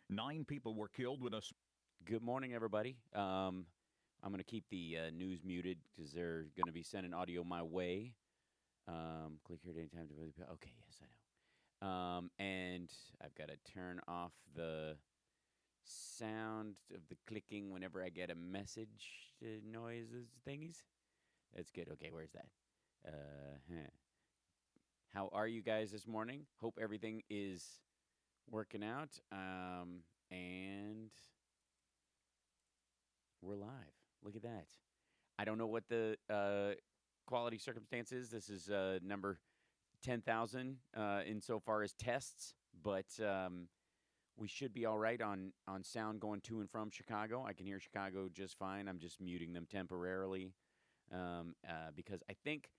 9 people were killed when a Good morning, everybody. I'm going to keep the news muted because they're going to be sending audio my way. Click here at any time to. Okay, yes, I know. And I've got to turn off the sound of the clicking whenever I get a message noises thingies. That's good. Okay, where's that? How are you guys this morning? Hope everything is working out. And we're live. Look at that. I don't know what the quality circumstance is. This is number 10,000 insofar as tests, but we should be all right on sound going to and from Chicago. I can hear Chicago just fine. I'm just muting them temporarily because I think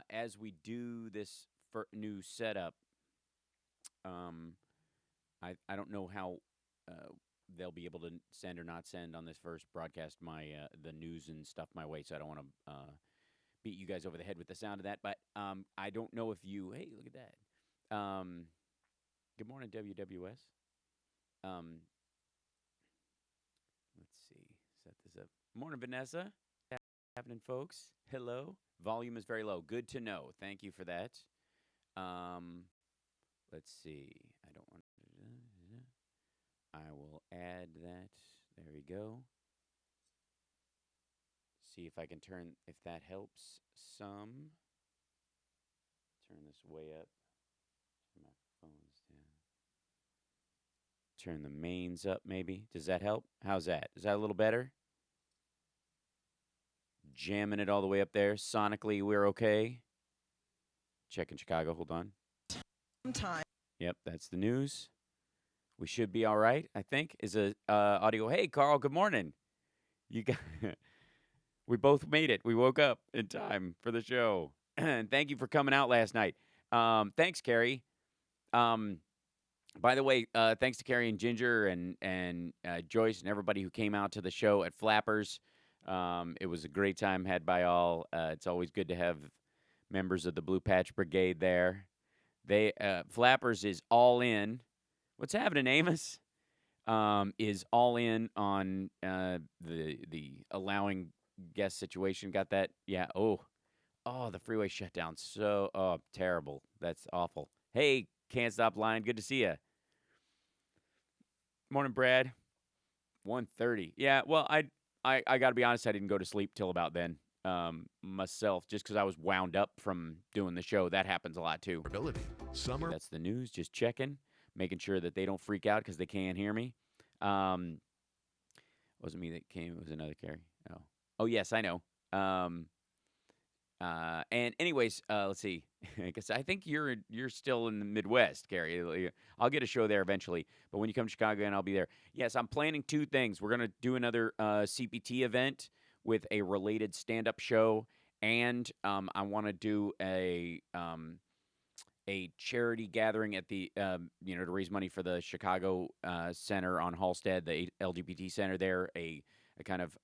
as we do this new setup, I don't know how they'll be able to send or not send on this first broadcast my the news and stuff my way. So I don't want to beat you guys over the head with the sound of that. But I don't know if you. Hey, look at that. Good morning, WWS. Let's see. Set this up. Morning, Vanessa. What's happening, folks? Hello. Volume is very low. Good to know. Thank you for that. Let's see. I don't want to. I will add that. There we go. See if I can turn, if that helps some. Turn this way up. Turn my phones down. Turn the mains up, maybe. Does that help? How's that? Is that a little better? Jamming it all the way up there. Sonically, we're okay. Checking Chicago. Hold on. Time. Yep, that's the news. We should be all right, I think. Is a audio. Hey, Carl. Good morning. You got. We both made it. We woke up in time for the show. And thank you for coming out last night. Thanks, Carrie. By the way, thanks to Carrie and Ginger and Joyce and everybody who came out to the show at Flappers. It was a great time had by all. It's always good to have members of the Blue Patch Brigade there. They Flappers is all in. What's happening, Amos? Is all in on the allowing guest situation. Got that? Yeah. Oh, the freeway shut down. So terrible. That's awful. Hey, can't stop lying. Good to see you. Morning, Brad. 1:30. Yeah. Well, I got to be honest. I didn't go to sleep till about then. Myself, just because I was wound up from doing the show. That happens a lot too. Summer. That's the news. Just checking, making sure that they don't freak out because they can't hear me. Wasn't me that came. It was another Carrie. Oh yes, I know. And anyways, let's see. Because I think you're still in the Midwest, Carrie. I'll get a show there eventually. But when you come to Chicago, and I'll be there. Yes, I'm planning two things. We're gonna do another CPT event with a related stand-up show, and I want to do a charity gathering at the to raise money for the Chicago Center on Halsted, the LGBT Center there. A kind of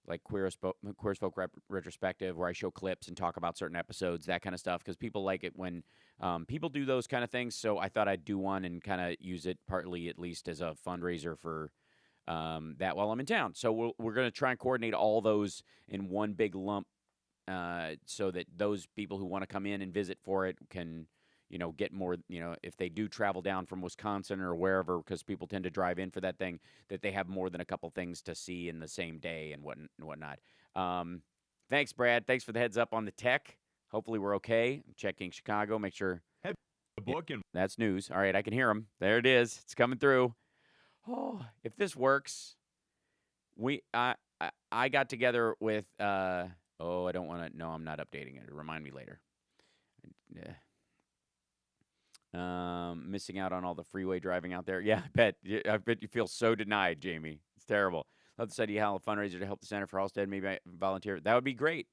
like Queer as Folk retrospective where I show clips and talk about certain episodes, that kind of stuff, because people like it when people do those kind of things. So I thought I'd do one and kind of use it partly, at least, as a fundraiser for that while I'm in town. So we're going to try and coordinate all those in one big lump so that those people who want to come in and visit for it can get more, if they do travel down from Wisconsin or wherever, because people tend to drive in for that thing, that they have more than a couple things to see in the same day and whatnot. Thanks, Brad. Thanks for the heads up on the tech. Hopefully we're okay. I'm checking Chicago, make sure. The book and That's news. All right, I can hear them. There it is. It's coming through. Oh, if this works, I got together with, I don't want to, no, I'm not updating it. Remind me later. Yeah. Missing out on all the freeway driving out there. Yeah, I bet you feel so denied, Jamie. It's terrible. Love this idea, how a fundraiser to help the Center for Halsted. Maybe I volunteer. That would be great.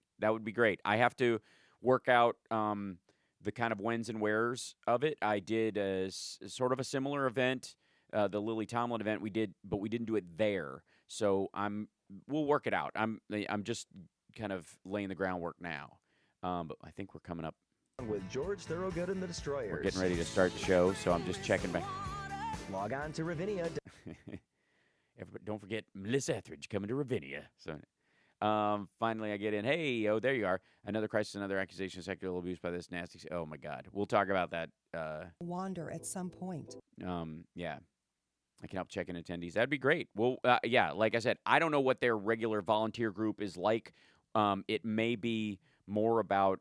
I have to work out the kind of whens and wheres of it. I did sort of a similar event, the Lily Tomlin event but we didn't do it there. So we'll work it out. I'm just kind of laying the groundwork now. But I think we're coming up with George Thorogood and the Destroyers. We're getting ready to start the show, so I'm just checking back. log on to Ravinia. Everybody, don't forget Melissa Etheridge coming to Ravinia. So, finally, I get in. Hey, oh, there you are. Another crisis, another accusation of sexual abuse by this nasty. Oh my God, we'll talk about that. Wander at some point. Yeah, I can help check in attendees. That'd be great. Well, yeah, like I said, I don't know what their regular volunteer group is like. It may be more about,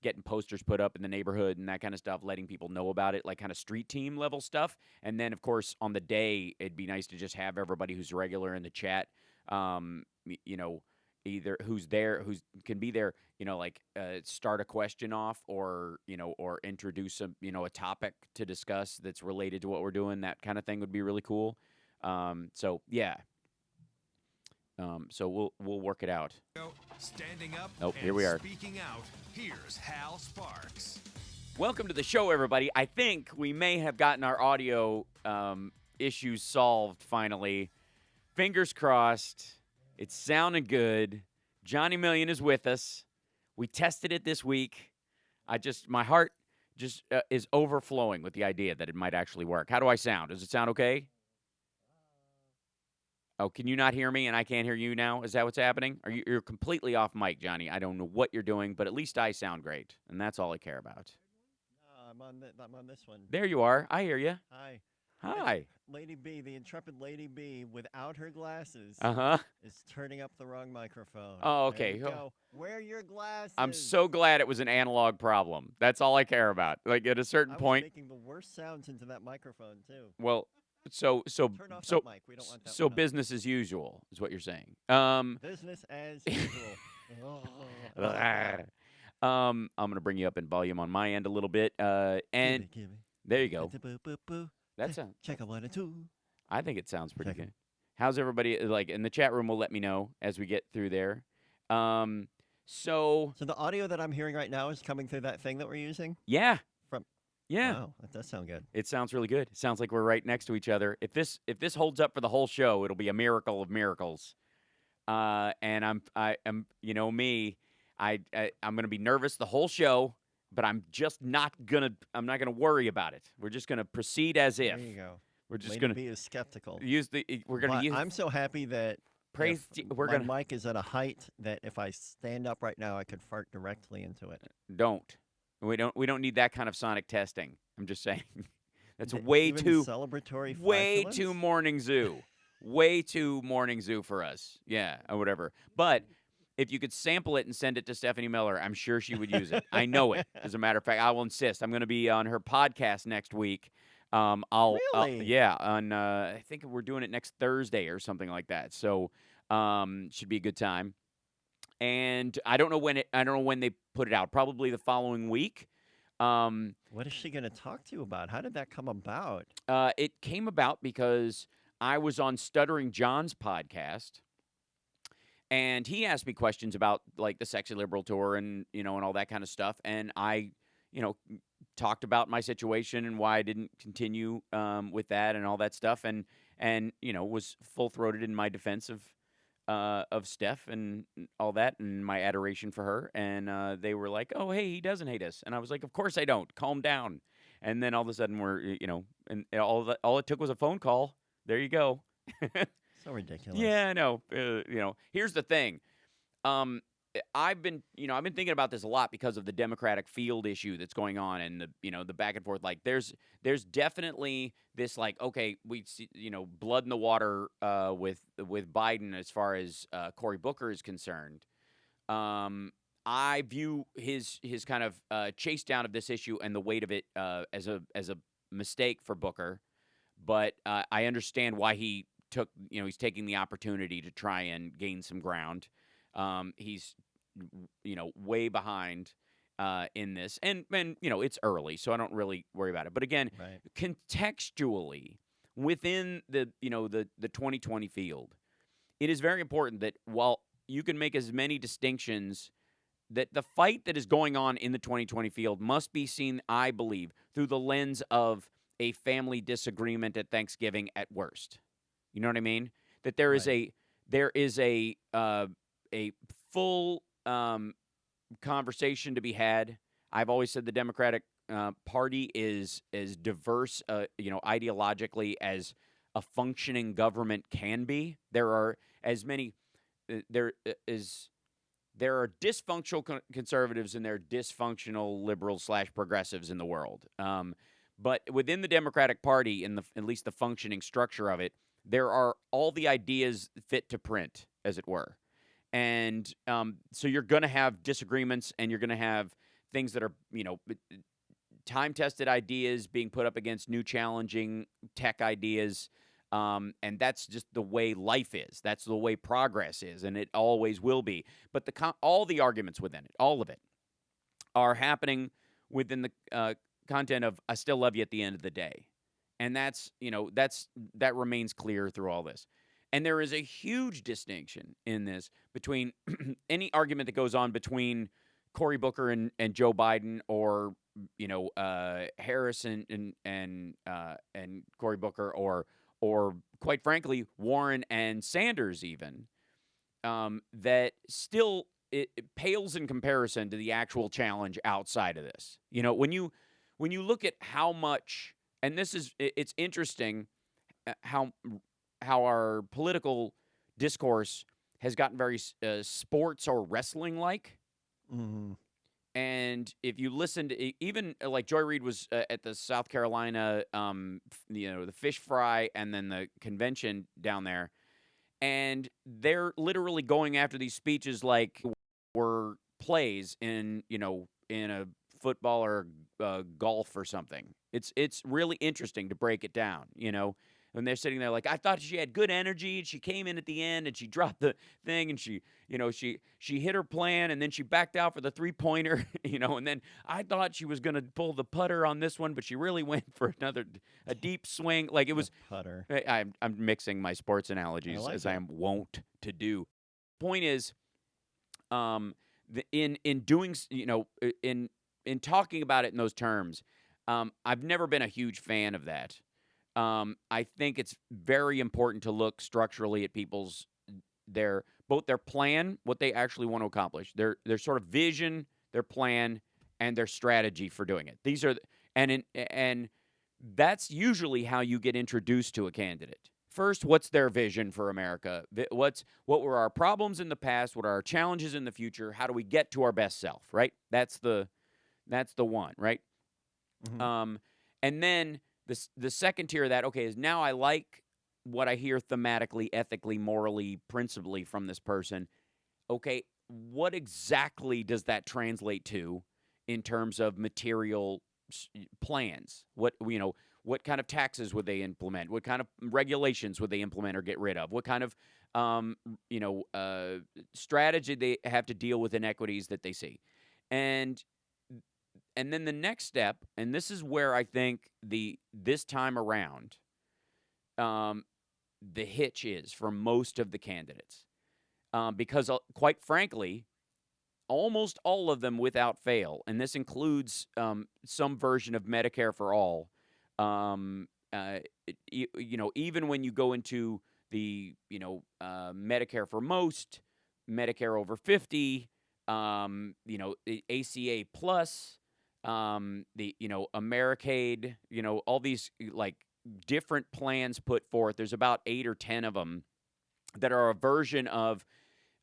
getting posters put up in the neighborhood and that kind of stuff, letting people know about it, like kind of street team level stuff. And then, of course, on the day, it'd be nice to just have everybody who's regular in the chat, either who's there, who's can be there, start a question off or introduce a topic to discuss that's related to what we're doing. That kind of thing would be really cool. So yeah. So we'll work it out. Standing up Oh, here we are. Speaking out, here's Hal Sparks. Welcome to the show, everybody. I think we may have gotten our audio issues solved finally. Fingers crossed. It's sounding good. Johnny Million is with us. We tested it this week. My heart just is overflowing with the idea that it might actually work. How do I sound? Does it sound okay? Oh, can you not hear me and I can't hear you now? Is that what's happening? You're completely off mic, Johnny. I don't know what you're doing, but at least I sound great, and that's all I care about. I'm on this one. There you are. I hear you. Hi. Hi. Lady B, the intrepid Lady B, without her glasses, Uh-huh. is turning up the wrong microphone. Oh, okay. There you go. Wear your glasses. I'm so glad it was an analog problem. That's all I care about. Like at a certain I was point. making the worst sounds into that microphone too. Well, so Turn off that mic. We don't want that so one on. business as usual is what you're saying. Business as usual. I'm gonna bring you up in volume on my end a little bit. And Gimme. there you go. Boo. That's Check a 1 and 2. I think it sounds pretty Check it. good. How's everybody? Like in the chat room, will let me know as we get through there. So So the audio that I'm hearing right now is coming through that thing that we're using? yeah. From- Yeah. Wow, that does sound good. It sounds really good. It sounds like we're right next to each other. If this holds up for the whole show, it'll be a miracle of miracles. And I'm me. I'm gonna be nervous the whole show, but I'm not gonna worry about it. We're just gonna proceed as if. There you go. We're just Lady gonna B is skeptical. we're gonna But use I'm so happy that praise. We're my gonna mic is at a height that if I stand up right now, I could fart directly into it. don't. We don't need that kind of sonic testing. I'm just saying. That's Th- way even too celebratory. way flatulence? too morning zoo. Way too morning zoo for us. Yeah, or whatever. But if you could sample it and send it to Stephanie Miller, I'm sure she would use it. I know it. As a matter of fact, I will insist. I'm going to be on her podcast next week. Really? Yeah, on I think we're doing it next Thursday or something like that. So, should be a good time. And I don't know when they put it out. Probably the following week. What is she going to talk to you about? How did that come about? It came about because I was on Stuttering John's podcast, and he asked me questions about like the Sexy Liberal tour and and all that kind of stuff, and I talked about my situation and why I didn't continue with that and all that stuff, and was full throated in my defense of Steph and all that and my adoration for her, and they were like, "Oh, hey, he doesn't hate us," and I was like, "Of course I don't. Calm down." And then all of a sudden we're and all it took was a phone call. There you go. So ridiculous. Yeah, I know. Here's the thing. I've been thinking about this a lot because of the Democratic field issue that's going on and the back and forth. Like there's definitely this like, okay, we see, blood in the water with Biden as far as Cory Booker is concerned. I view his kind of chase down of this issue and the weight of it as a mistake for Booker, but I understand why he took he's taking the opportunity to try and gain some ground. He's way behind in this, and it's early, so I don't really worry about it. But again, Right. contextually within the 2020 field, it is very important that while you can make as many distinctions, that the fight that is going on in the 2020 field must be seen, I believe, through the lens of a family disagreement at Thanksgiving at worst. You know what I mean? That there is a full conversation to be had. I've always said the Democratic Party is as diverse, ideologically as a functioning government can be. There are as many there is there are dysfunctional conservatives and there are dysfunctional liberals / progressives in the world. But within the Democratic Party, in at least the functioning structure of it, there are all the ideas fit to print, as it were. And so you're going to have disagreements, and you're going to have things that are, time-tested ideas being put up against new challenging tech ideas. And that's just the way life is. That's the way progress is, and it always will be. But all the arguments within it, all of it, are happening within the content of "I still love you" at the end of the day, and that remains clear through all this. And there is a huge distinction in this between any argument that goes on between Cory Booker and Joe Biden, or Harris and Cory Booker, or quite frankly Warren and Sanders, even that still it pales in comparison to the actual challenge outside of this. When you look at how much, and it's interesting how our political discourse has gotten very sports or wrestling like. Mm-hmm. And if you listen to even like Joy Reid was at the South Carolina, the fish fry and then the convention down there, and they're literally going after these speeches like were plays in a football or golf or something. It's really interesting to break it down, when they're sitting there like, I thought she had good energy, and she came in at the end and she dropped the thing, and she hit her plan, and then she backed out for the 3-pointer, and then I thought she was going to pull the putter on this one, but she really went for a deep swing. Like it was putter. I'm mixing my sports analogies as I am wont to do. Point is, in doing, in talking about it in those terms, I've never been a huge fan of that. I think it's very important to look structurally at people's both their plan, what they actually want to accomplish, their sort of vision, their plan, and their strategy for doing it. These are and that's usually how you get introduced to a candidate. First, what's their vision for America? What were our problems in the past? What are our challenges in the future? How do we get to our best self? Right? That's the one. Right? Mm-hmm. And then the second tier of that, okay, is now I like what I hear thematically, ethically, morally, principally from this person. Okay, what exactly does that translate to in terms of material plans? What kind of taxes would they implement? What kind of regulations would they implement or get rid of? What kind of strategy they have to deal with inequities that they see? And then the next step, and this is where I think this time around, the hitch is for most of the candidates, because quite frankly, almost all of them without fail, and this includes some version of Medicare for all. Even when you go into the Medicare for most, Medicare over 50, ACA plus. The Americaid, all these like different plans put forth. There's about 8 or 10 of them that are a version of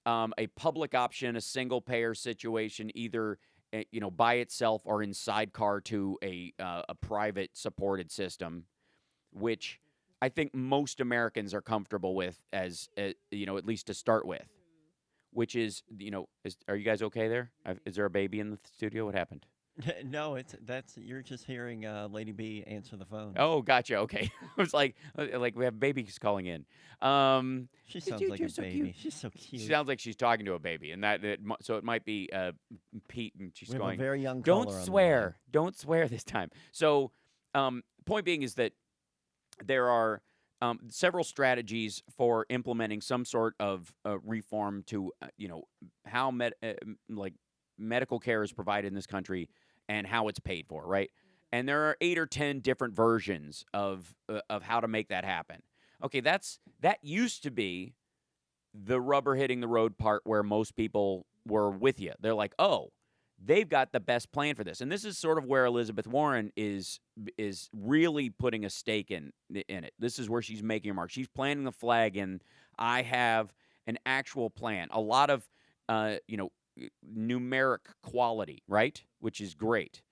a public option, a single payer situation, either by itself or in sidecar to a private supported system, which I think most Americans are comfortable with as at least to start with. Which is, are you guys okay there? Is there a baby in the studio? What happened? No, you're just hearing Lady B answer the phone. Oh, gotcha. Okay, I was like we have babies calling in. She sounds like a so baby. cute. She's so cute. She sounds like she's talking to a baby, and so it might be Pete, and she's We have going. a very young Don't caller on the swear. Don't swear this time. So, point being is that there are several strategies for implementing some sort of reform to how medical care is provided in this country and how it's paid for, right? And there are 8 or 10 different versions of how to make that happen. Okay, that used to be the rubber hitting the road part where most people were with you. They're like, oh, they've got the best plan for this. And this is sort of where Elizabeth Warren is really putting a stake in it. This is where she's making her mark. She's planting the flag, and I have an actual plan. A lot of, numeric quality, right? Which is great.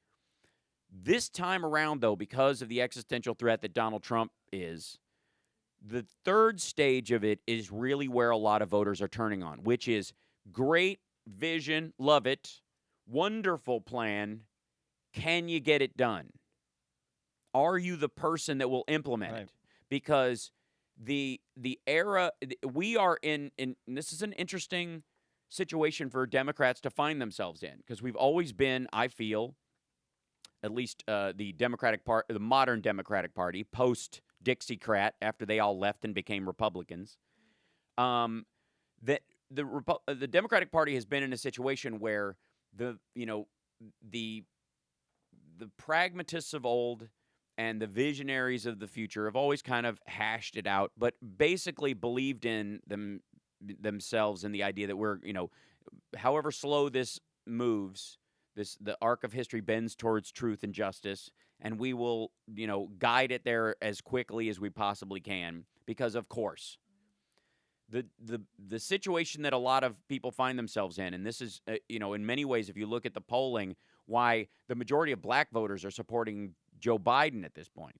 This time around, though, because of the existential threat that Donald Trump is, the third stage of it is really where a lot of voters are turning on, which is great vision, love it, wonderful plan. Can you get it done? Are you the person that will implement it? Because the era we are in this is an interesting situation for Democrats to find themselves in, because we've always been, I feel, at least the modern Democratic Party, post Dixiecrat, after they all left and became Republicans, that the Democratic Party has been in a situation where the pragmatists of old and the visionaries of the future have always kind of hashed it out, but basically believed in themselves and the idea that we're, however slow this moves, the arc of history bends towards truth and justice, and we will, guide it there as quickly as we possibly can, because of course the situation that a lot of people find themselves in, and this is, in many ways, if you look at the polling, why the majority of black voters are supporting Joe Biden at this point,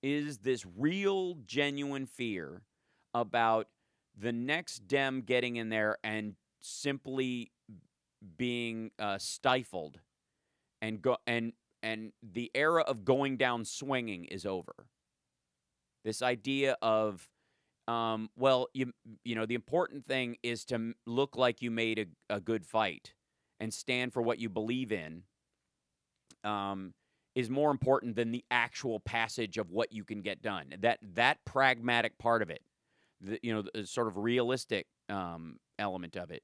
is this real, genuine fear about the next Dem getting in there and simply being stifled, and the era of going down swinging is over. This idea of the important thing is to look like you made a good fight and stand for what you believe in, is more important than the actual passage of what you can get done. That pragmatic part of it, the sort of realistic element of it,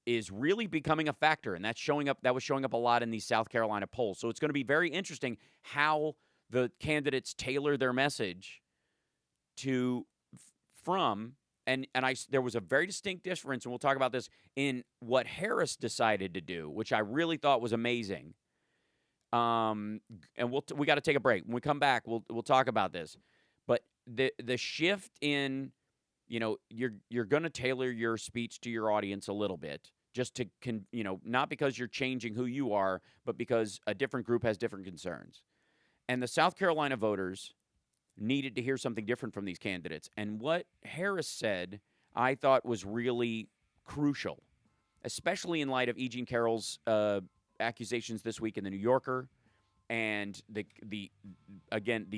is really becoming a factor, and that's showing up. That was showing up a lot in these South Carolina polls. So it's going to be very interesting how the candidates tailor their message there was a very distinct difference, and we'll talk about this, in what Harris decided to do, which I really thought was amazing. And we got to take a break. When we come back, we'll talk about this. But the shift in, you're going to tailor your speech to your audience a little bit, just to not because you're changing who you are, but because a different group has different concerns. And the South Carolina voters needed to hear something different from these candidates. And what Harris said, I thought, was really crucial, especially in light of E. Jean Carroll's accusations this week in the New Yorker, and the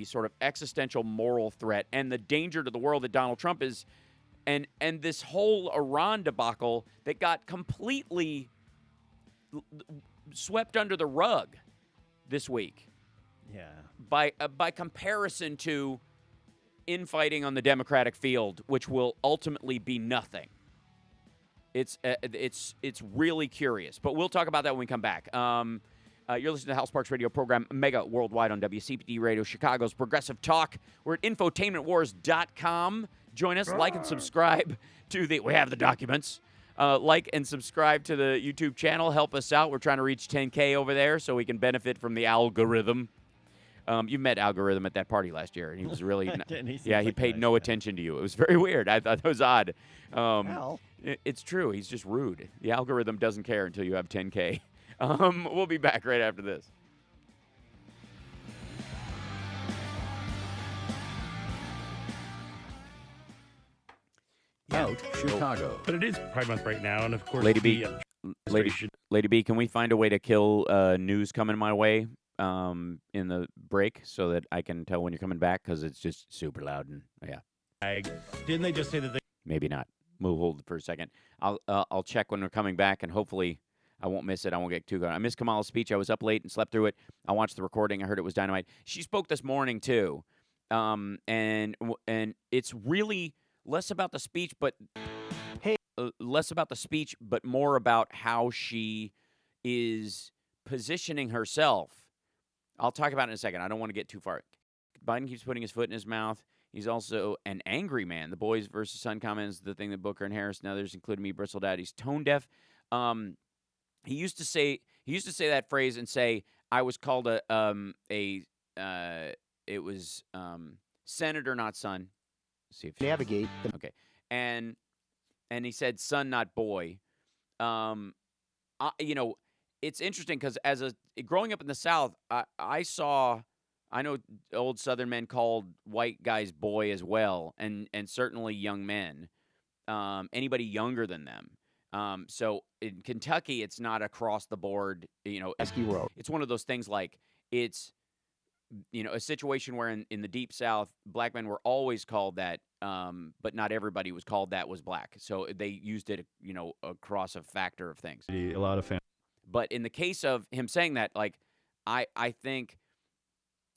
sort of existential moral threat and the danger to the world that Donald Trump is, and this whole Iran debacle that got completely swept under the rug this week. Yeah. By comparison to infighting on the Democratic field, which will ultimately be nothing. It's really curious, but we'll talk about that when we come back. You're listening to the Hal Sparks radio program, Mega Worldwide on WCPT Radio, Chicago's Progressive Talk. We're at infotainmentwars.com. Join us, like and subscribe to we have the documents. Like and subscribe to the YouTube channel. Help us out. We're trying to reach 10K over there so we can benefit from the algorithm. You met Algorithm at that party last year, and he was really he paid no attention to you. It was very weird. I thought that was odd. It's true. He's just rude. The algorithm doesn't care until you have 10K. We'll be back right after this. Out Chicago. But it is Pride Month right now, and of course, Lady B, can we find a way to kill news coming my way in the break so that I can tell when you're coming back? Because it's just super loud, and Didn't they just say that they... Maybe not. We'll hold it for a second. I'll check when we're coming back, and hopefully I won't miss it. I won't get too good. I missed Kamala's speech. I was up late and slept through it. I watched the recording. I heard it was dynamite. She spoke this morning too, and it's really less about the speech, but more about how she is positioning herself. I'll talk about it in a second. I don't want to get too far. Biden keeps putting his foot in his mouth. He's also an angry man. The boys versus son comments, the thing that Booker and Harris and others, including me, bristled at. He's tone deaf. he used to say that phrase and say, I was called it was senator, not son. Let's see if Navigate the okay. And he said son, not boy. You know, it's interesting because growing up in the South, I know old Southern men called white guys boy as well, and certainly young men, anybody younger than them. So in Kentucky, it's not across the board. You know, pesky road. it's one of those things like it's a situation where in the Deep South, black men were always called that, but not everybody was called that was black. So they used it, across a factor of things. A lot of fans. But in the case of him saying that, like, I think,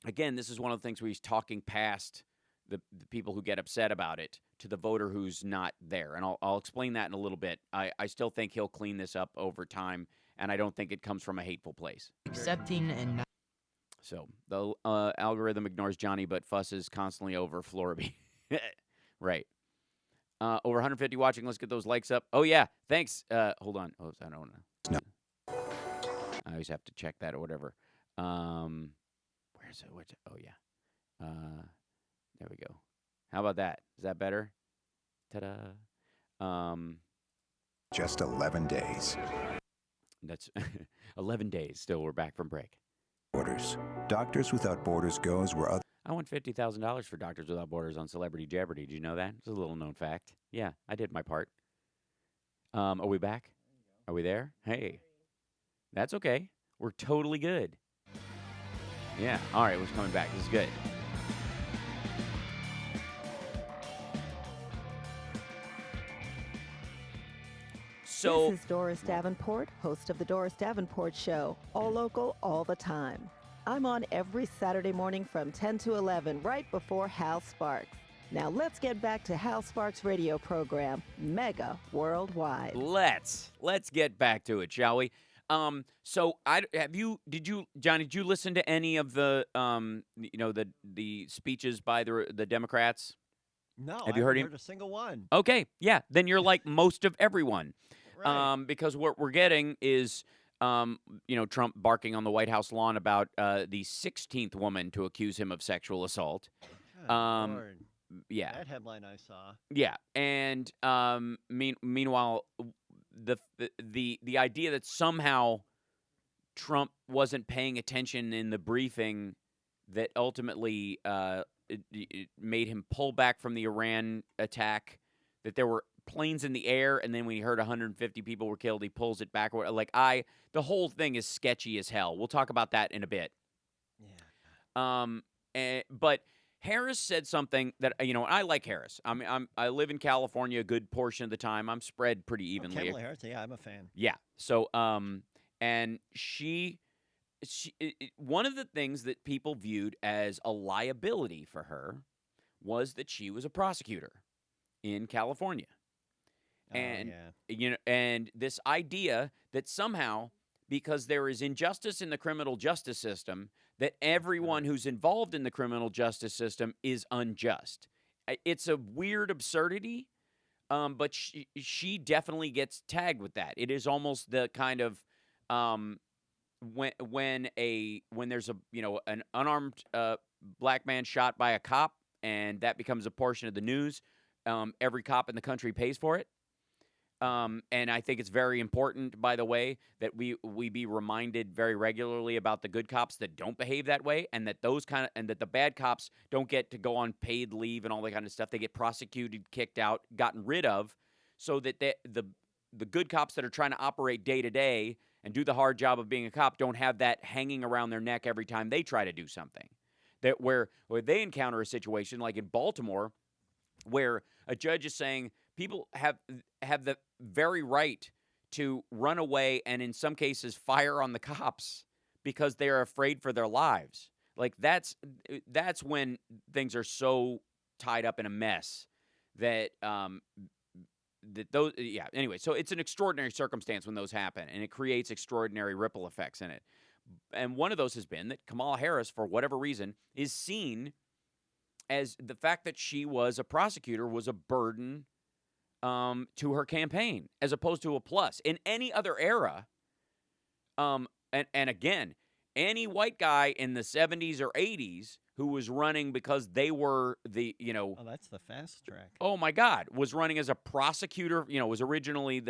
again, this is one of the things where he's talking past the people who get upset about it to the voter who's not there. And I'll explain that in a little bit. I still think he'll clean this up over time, and I don't think it comes from a hateful place. Accepting and not. So the algorithm ignores Johnny, but fusses constantly over Florby. Right. Over 150 watching. Let's get those likes up. Oh, yeah. Thanks. Hold on. Oh, I don't know. I always have to check that or whatever. Where's it? Oh, yeah. There we go. How about that? Is that better? Ta-da. Just 11 days. That's 11 days. Still, we're back from break. Borders. Doctors Without Borders goes where other I won $50,000 for Doctors Without Borders on Celebrity Jeopardy. Did you know that? It's a little known fact. Yeah, I did my part. Are we back? Are we there? Hey. That's okay. We're totally good. Yeah. All right, we're coming back. This is good. So, This is Doris Davenport, host of the Doris Davenport Show, all local, all the time. I'm on every Saturday morning from 10 to 11, right before Hal Sparks. Now let's get back to Hal Sparks' radio program, Mega Worldwide. let's get back to it, shall we? So did you, Johnny, did you listen to any of the, the speeches by the Democrats? No, Have I you heard haven't him? heard a single one. Okay, yeah, then you're like most of everyone. Right. Because what we're getting is, Trump barking on the White House lawn about the 16th woman to accuse him of sexual assault. Good um, Lord. Yeah, That headline I saw. yeah, and meanwhile, the idea that somehow Trump wasn't paying attention in the briefing that ultimately it made him pull back from the Iran attack, that there were planes in the air, and then when he heard 150 people were killed, he pulls it back. The whole thing is sketchy as hell. We'll talk about that in a bit. Yeah. But Harris said something that, I like Harris. I live in California a good portion of the time. I'm spread pretty evenly. Kamala Harris, yeah, I'm a fan. Yeah. So, and she one of the things that people viewed as a liability for her was that she was a prosecutor in California. And, yeah. And this idea that somehow, because there is injustice in the criminal justice system, that everyone who's involved in the criminal justice system is unjust. It's a weird absurdity, but she definitely gets tagged with that. It is almost the kind of when there's an unarmed black man shot by a cop, and that becomes a portion of the news. Every cop in the country pays for it. And I think it's very important, by the way, that we be reminded very regularly about the good cops that don't behave that way, and that and that the bad cops don't get to go on paid leave and all that kind of stuff. They get prosecuted, kicked out, gotten rid of, so that the good cops that are trying to operate day to day and do the hard job of being a cop don't have that hanging around their neck every time they try to do something. That where they encounter a situation like in Baltimore, where a judge is saying people have the very right to run away and in some cases fire on the cops because they are afraid for their lives. Like that's when things are so tied up in a mess that anyway, so it's an extraordinary circumstance when those happen, and it creates extraordinary ripple effects in it. And one of those has been that Kamala Harris, for whatever reason, is seen as the fact that she was a prosecutor was a burden to her campaign, as opposed to a plus. In any other era, And again, any white guy in the 70s or 80s who was running because they were Oh, that's the fast track. oh my God, was running as a prosecutor, was originally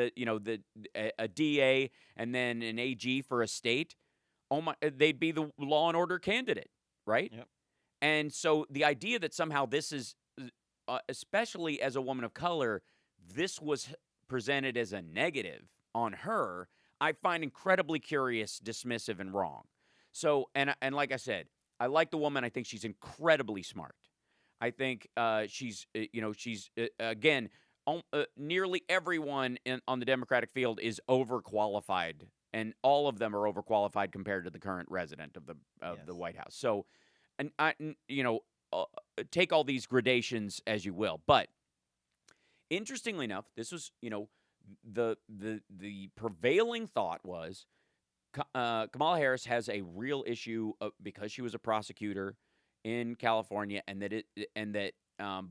a DA and then an AG for a state. Oh my, they'd be the law and order candidate, right? Yep. And so the idea that somehow this is, especially as a woman of color, this was presented as a negative on her, I find incredibly curious, dismissive, and wrong. So, and like I said, I like the woman. I think she's incredibly smart. I think she's again, nearly everyone on the Democratic field is overqualified, and all of them are overqualified compared to the current resident of the Yes. White House. So, and take all these gradations as you will, but interestingly enough, this was the prevailing thought was Kamala Harris has a real issue because she was a prosecutor in California, and that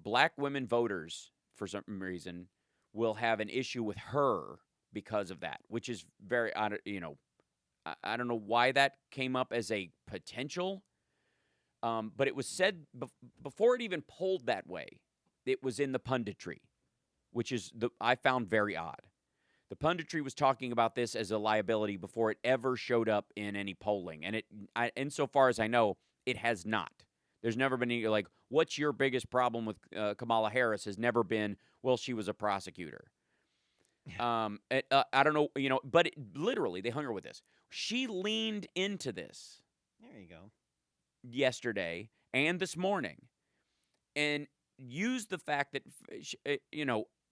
black women voters for some reason will have an issue with her because of that, which is very I don't know why that came up as a potential, but it was said before it even polled that way. It was in the punditry, which is I found very odd. The punditry was talking about this as a liability before it ever showed up in any polling, and insofar as I know, it has not. There's never been any like, what's your biggest problem with Kamala Harris? Has never been, well, she was a prosecutor. I don't know, but literally they hung her with this. She leaned into this There you go. yesterday and this morning, and used the fact that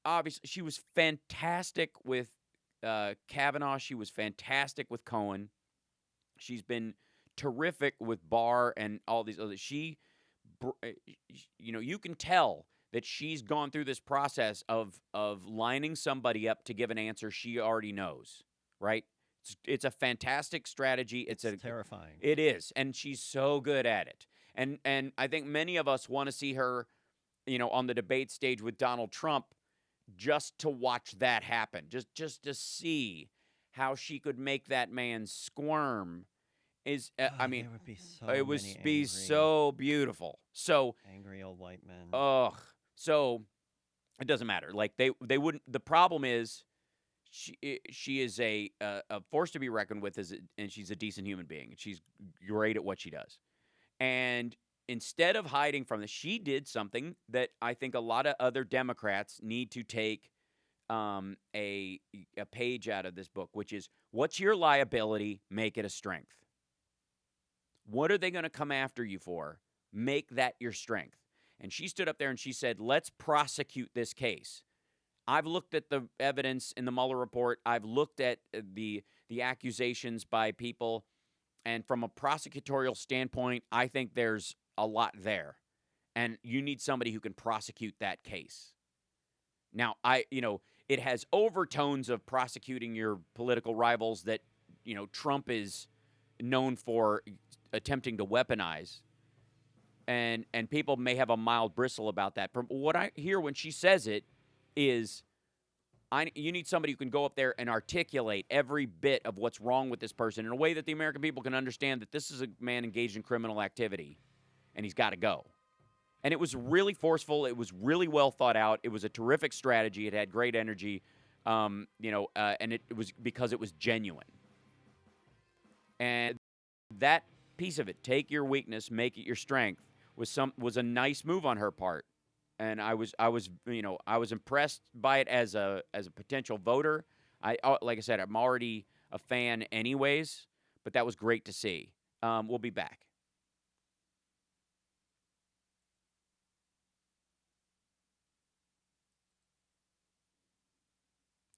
obviously she was fantastic with Kavanaugh. She was fantastic with Cohen. She's been terrific with Barr and all these others. You can tell that she's gone through this process of lining somebody up to give an answer she already knows, right? It's a fantastic strategy. It's terrifying. It is, and she's so good at it. And I think many of us want to see her, on the debate stage with Donald Trump, just to watch that happen, just to see how she could make that man squirm. There would be so It would many be angry, so beautiful. So, angry old white men. so it doesn't matter. Like they wouldn't. The problem is, she is a force to be reckoned with, and she's a decent human being. She's great at what she does, and instead of hiding from this, she did something that I think a lot of other Democrats need to take a page out of this book, which is, what's your liability? Make it a strength. What are they going to come after you for? Make that your strength. And she stood up there and she said, let's prosecute this case. I've looked at the evidence in the Mueller report. I've looked at the accusations by people. And from a prosecutorial standpoint, I think there's a lot there. And you need somebody who can prosecute that case. Now, it has overtones of prosecuting your political rivals that, Trump is known for attempting to weaponize. And people may have a mild bristle about that. From what I hear when she says it is, you need somebody who can go up there and articulate every bit of what's wrong with this person in a way that the American people can understand that this is a man engaged in criminal activity, and he's got to go. And it was really forceful. It was really well thought out. It was a terrific strategy. It had great energy, and it was because it was genuine. And that piece of it, take your weakness, make it your strength, was a nice move on her part. And I was impressed by it as a potential voter. Like I said, I'm already a fan anyways, but that was great to see. We'll be back.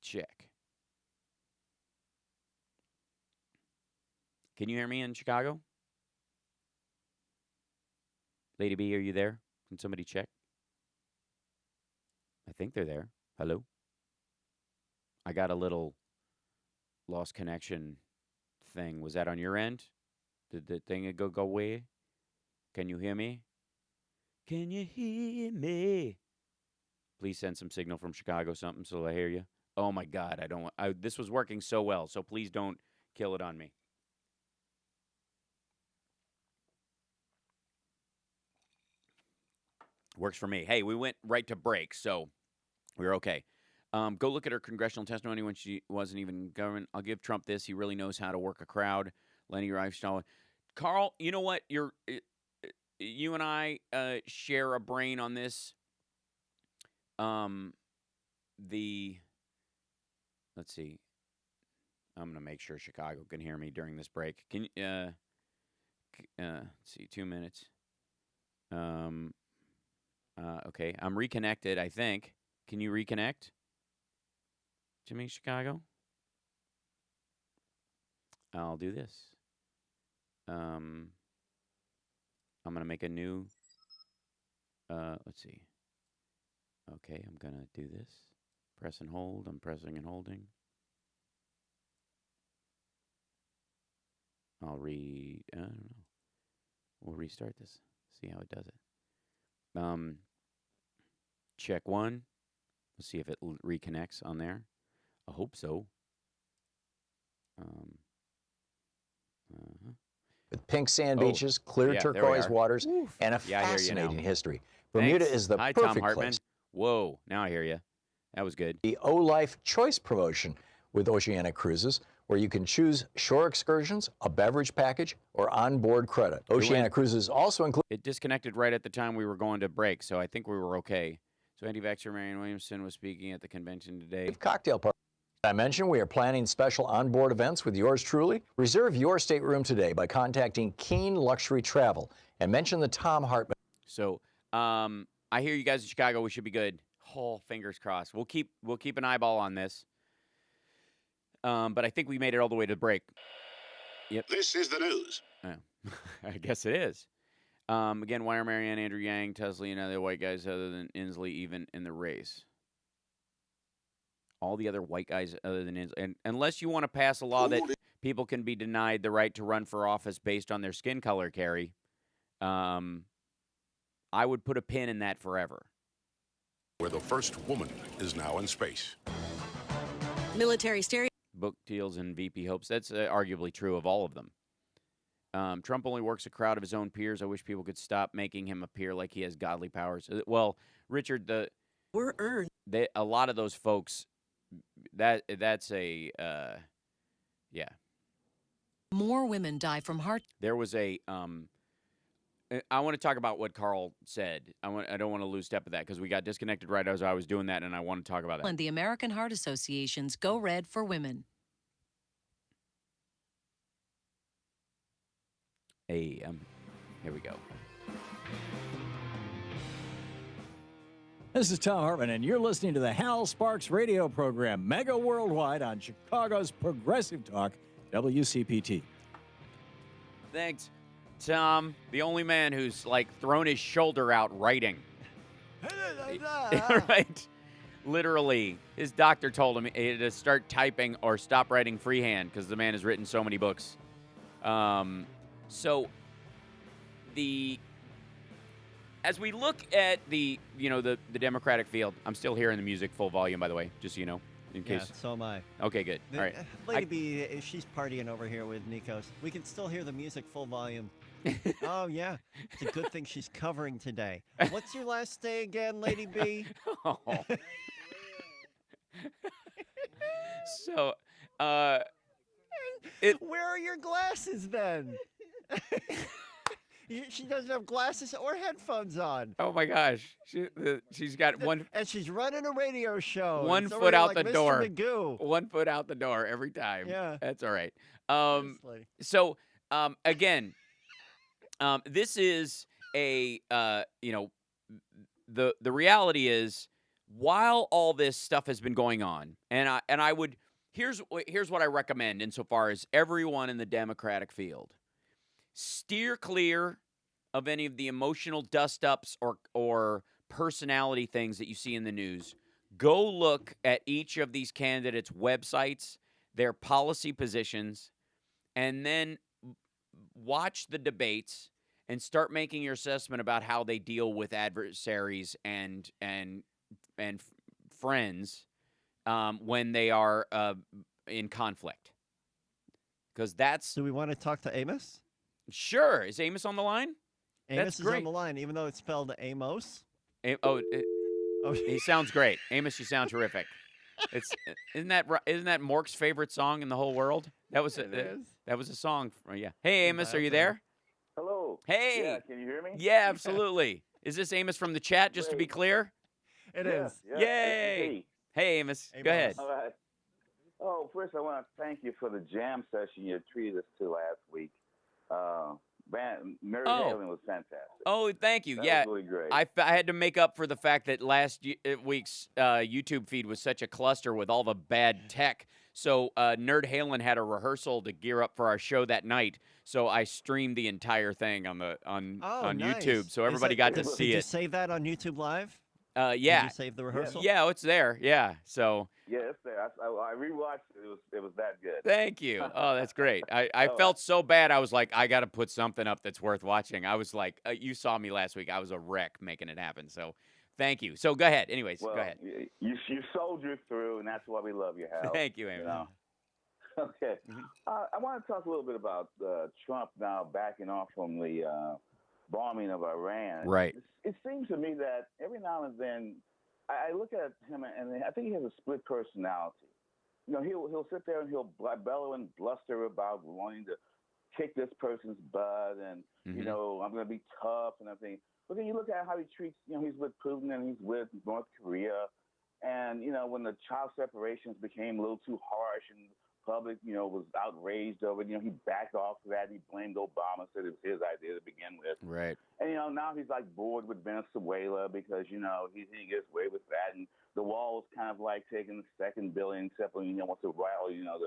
Check. Can you hear me in Chicago? Lady B, are you there? Can somebody check? I think they're there. Hello? I got a little lost connection thing. Was that on your end? Did the thing go away? Can you hear me? Can you hear me? Please send some signal from Chicago, something, so I hear you. Oh my God, this was working so well, so please don't Kill it on me. Works for me. Hey, we went right to break, so we're okay. Go look at her congressional testimony when she wasn't even in government. I'll give Trump this. He really knows how to work a crowd. Lenny Riefenstahl. Carl, you know what? You and I share a brain on this. Let's see. I'm going to make sure Chicago can hear me during this break. Can you, let's see, 2 minutes. Okay, I'm reconnected, I think. Can you reconnect to me, Chicago? I'll do this. I'm going to make a new, let's see. Okay, I'm going to do this. Press and hold. I'm pressing and holding. I don't know. We'll restart this. See how it does it. Check one. Let's see if it reconnects on there. I hope so. With pink sand beaches, clear turquoise waters, and a fascinating history. Bermuda is the Hi, Tom perfect Hartman. place. Whoa, now I hear you. That was good. The O-Life Choice promotion with Oceanic Cruises, where you can choose shore excursions, a beverage package, or onboard credit. Oceanic Cruises also include... It disconnected right at the time we were going to break, so I think we were okay. So anti-vaxxer Marianne Williamson was speaking at the convention today. Cocktail party. I mentioned we are planning special onboard events with yours truly. Reserve your stateroom today by contacting Keen Luxury Travel and mention the Tom Hartman. So I hear you guys in Chicago. We should be good. Oh, fingers crossed. We'll keep an eyeball on this. But I think we made it all the way to the break. Yep. This is the news. Oh, I guess it is. Again, why are Marianne, Andrew Yang, Tesla, and other white guys other than Inslee even in the race? All the other white guys other than Inslee. And unless you want to pass a law that people can be denied the right to run for office based on their skin color, Carrie, I would put a pin in that forever. Where the first woman is now in space. Military stereo. Book deals and VP hopes. That's arguably true of all of them. Trump only works a crowd of his own peers. I wish people could stop making him appear like he has godly powers. Well, Richard, We're earned. a lot of those folks, that's a, yeah. More women die from heart. There was I want to talk about what Carl said. I don't want to lose step of that because we got disconnected right as I was doing that, and I want to talk about that. And the American Heart Association's Go Red for Women. Hey, here we go. This is Tom Hartman, and you're listening to the Hal Sparks radio program, mega worldwide on Chicago's Progressive Talk, WCPT. Thanks, Tom, the only man who's like thrown his shoulder out writing. Right? Literally, his doctor told him to start typing or stop writing freehand because the man has written so many books. So as we look at the Democratic field, I'm still hearing the music full volume, by the way, just so you know, in case. Yeah, so am I. Okay, good. All right. Lady B, she's partying over here with Nikos. We can still hear the music full volume. Oh, yeah. It's a good thing she's covering today. What's your last day again, Lady B? Oh. So, where are your glasses then? She doesn't have glasses or headphones on. Oh my gosh, she's got one, and she's running a radio show. One it's foot out like the Mr. door. Magoo. 1 foot out the door every time. Yeah, that's all right. Seriously. So again, this is a the reality is while all this stuff has been going on, and I would here's what I recommend insofar as everyone in the Democratic field. Steer clear of any of the emotional dust-ups or personality things that you see in the news. Go look at each of these candidates' websites, their policy positions, and then watch the debates and start making your assessment about how they deal with adversaries and friends when they are in conflict. because that's Do we want to talk to Amos? sure. Is Amos on the line? Amos That's is great. on the line, even though it's spelled Amos. Oh, Oh, he sounds great. Amos, you sound terrific. It's isn't that Mork's favorite song in the whole world? That was it is. that was a song. Yeah. Hey, Amos, are you there? Hello. Hey. Yeah, can you hear me? Yeah, absolutely. Is this Amos from the chat? Just to be Great. clear. It Yeah, is. yeah, Yay. it's me. Hey, Amos. Go Amos. ahead. All right. Oh, first I want to thank you for the jam session you treated us to last week. Mary Halen was fantastic. Oh, thank you. That Yeah. was really great. I had to make up for the fact that last week's YouTube feed was such a cluster with all the bad tech. So Nerd Halen had a rehearsal to gear up for our show that night. So I streamed the entire thing on nice. YouTube, so everybody got to see Did you it. save that on YouTube Live? Yeah. Did you save the rehearsal? Yeah, it's there. Yeah. So Yeah, it's there. I rewatched it. It was that good. thank you. Oh, that's great. I felt so bad. I was like, I got to put something up that's worth watching. I was like, you saw me last week. I was a wreck making it happen. So thank you. So go ahead. Anyways, Well, go ahead. You soldiered through, and that's why we love you, Hal. Thank you, Amos. You know? Okay. I want to talk a little bit about Trump now backing off from the bombing of Iran. Right. It seems to me that every now and then I look at him and I think he has a split personality. You know, he'll sit there and he'll bellow and bluster about wanting to kick this person's butt and, you know, I'm going to be tough and everything. But then you look at how he treats, you know, he's with Putin and he's with North Korea. And, you know, when the child separations became a little too harsh and public, you know, was outraged over it, you know, he backed off of that. He blamed Obama, said it was his idea to begin with. Right. And, you know, now he's like bored with Venezuela because, you know, he gets away with that. And the wall is kind of like taking the second billion, except when, you know, wants to rile, you know,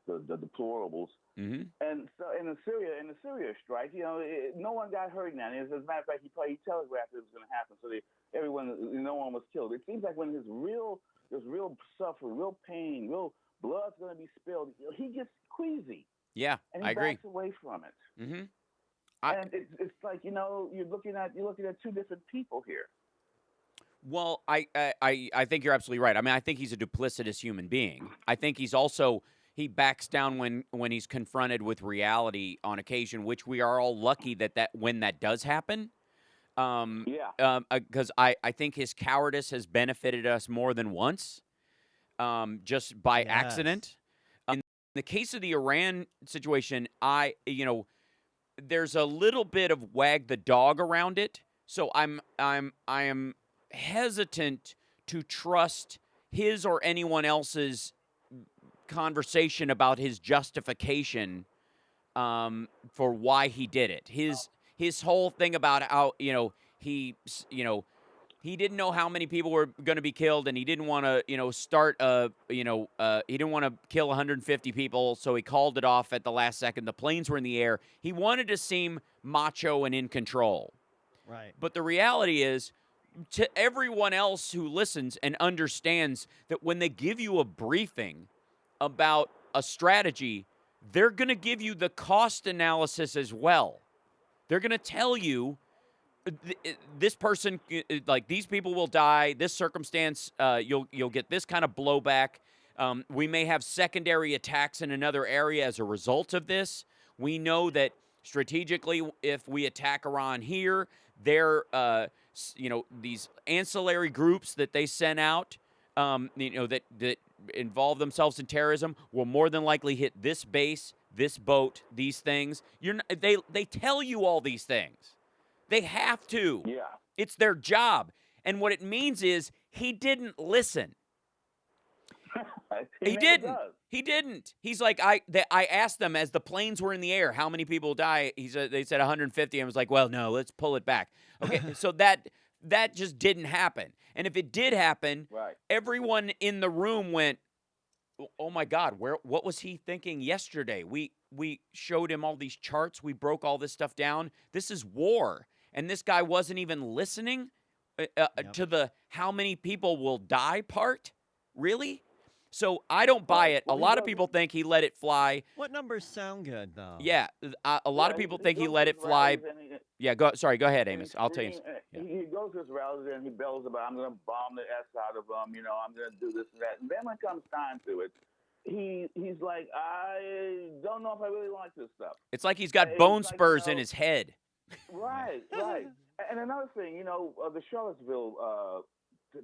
the deplorables. And so in the Syria strike, you know, no one got hurt in that. As a matter of fact, he telegraphed it was going to happen. So no one was killed. It seems like when there's real suffering, real pain, real blood's going to be spilled, he gets queasy. Yeah, and he I agree. backs away from it. And it's like, you know, you're looking at two different people here. Well, I think you're absolutely right. I mean, I think he's a duplicitous human being. I think he backs down when he's confronted with reality on occasion, which we are all lucky that when that does happen. Because I think his cowardice has benefited us more than once, just by accident. In the case of the Iran situation, there's a little bit of wag the dog around it. So I am hesitant to trust his or anyone else's conversation about his justification for why he did it. His whole thing about how he didn't know how many people were going to be killed, and he didn't want to he didn't want to kill 150 people, so he called it off at the last second. The planes were in the air. He wanted to seem macho and in control. Right. But the reality is, to everyone else who listens and understands that when they give you a briefing about a strategy, they're going to give you the cost analysis as well. They're going to tell you this person, like these people will die, this circumstance, you'll get this kind of blowback. We may have secondary attacks in another area as a result of this. We know that strategically, if we attack Iran here, they're these ancillary groups that they sent out, that involve themselves in terrorism will more than likely hit this base, this boat, these things. They tell you all these things. They have to. Yeah. It's their job. And what it means is he didn't listen. He didn't. He didn't. He's like, I asked them as the planes were in the air, how many people die? They said 150. I was like, well, no, let's pull it back. Okay, so that just didn't happen. And if it did happen, everyone in the room went, oh my God, what was he thinking yesterday? We showed him all these charts. We broke all this stuff down. This is war. And this guy wasn't even listening to the how many people will die part? Really? So I don't buy it. A lot of people think he let it fly. What numbers sound good, though? Yeah, a lot of people think he let it fly. Yeah, go ahead, Amos. I'll tell you. He goes to his rallies and he bells about, I'm going to bomb the S out of them, I'm going to do this and that. And then when it comes time to it, he's like, I don't don't know if I really like this stuff. It's like he's got It's bone like, spurs in his head. Right. And another thing, the Charlottesville the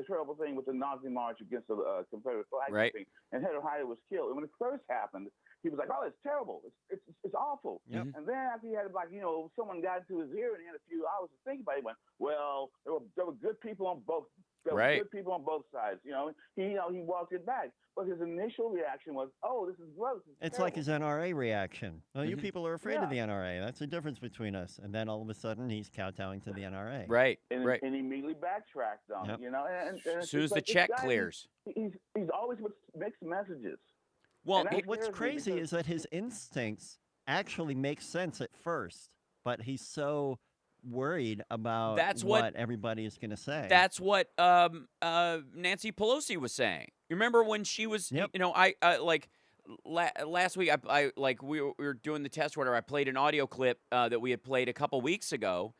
terrible thing with the Nazi march against the Confederate flag Right. thing, and Heather Heyer was killed. And when it first happened, he was like, "Oh, it's terrible. It's awful." Yep. And then after he had someone got into his ear and he had a few hours to think about it, he went, "Well, there were good people on both. There Right. were good people on both sides." He walked it back, but his initial reaction was, "Oh, this is gross. It's like his NRA reaction. Well, you people are afraid of the Yeah. NRA. That's the difference between us. And then all of a sudden, he's kowtowing to the NRA. Right. And, right. and immediately backtracked on Yep. it. And As soon as the like, this check guy, clears. he's always with mixed messages. Well, And that What's scares me crazy because- is that his instincts actually make sense at first, but he's so worried about That's what what- everybody is going to say. that's what Nancy Pelosi was saying. You remember when she was, Yep. last week, we were doing the test order. I played an audio clip that we had played a couple weeks ago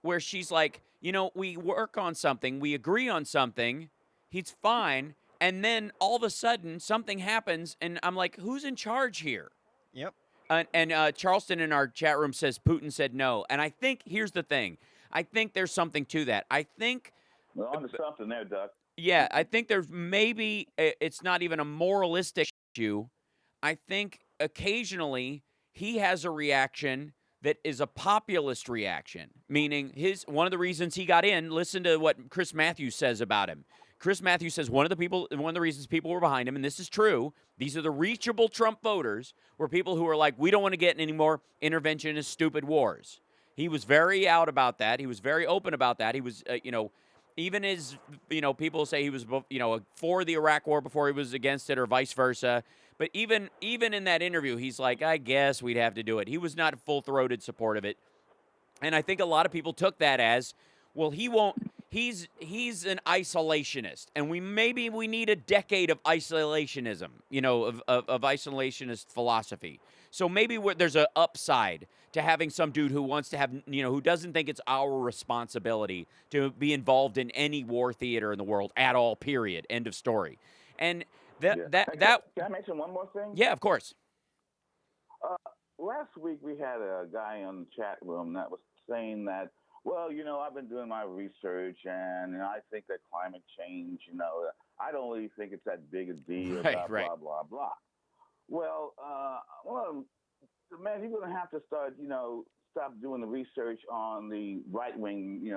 where she's like, we work on something, we agree on something, he's fine, and then all of a sudden something happens, and I'm like, who's in charge here? Yep. And Charleston in our chat room says Putin said no. And I think, here's the thing, I think there's something to that. I think Well, on to something there, Doug. yeah, I think there's maybe it's not even a moralistic issue. I think occasionally he has a reaction that is a populist reaction, meaning one of the reasons he got in. Listen to what Chris Matthews says about him. Chris Matthews says one of the reasons people were behind him, and this is true. These are the reachable Trump voters, were people who are like, we don't want to get in any more interventionist, stupid wars. He was very out about that. He was very open about that. He was, even as, people say he was, for the Iraq war before he was against it or vice versa. But even in that interview, he's like, I guess we'd have to do it. He was not full-throated support of it. And I think a lot of people took that as, well, he won't, he's an isolationist. And we need a decade of isolationism, of isolationist philosophy. So maybe there's an upside to having some dude who wants to have, who doesn't think it's our responsibility to be involved in any war theater in the world at all, period, end of story. And Can I mention one more thing? Yeah, of course. Last week we had a guy on the chat room that was saying that, well, I've been doing my research and I think that climate change, I don't really think it's that big a deal, Right. blah, blah, blah. Well, man, you're going to have to start, stop doing the research on the right-wing,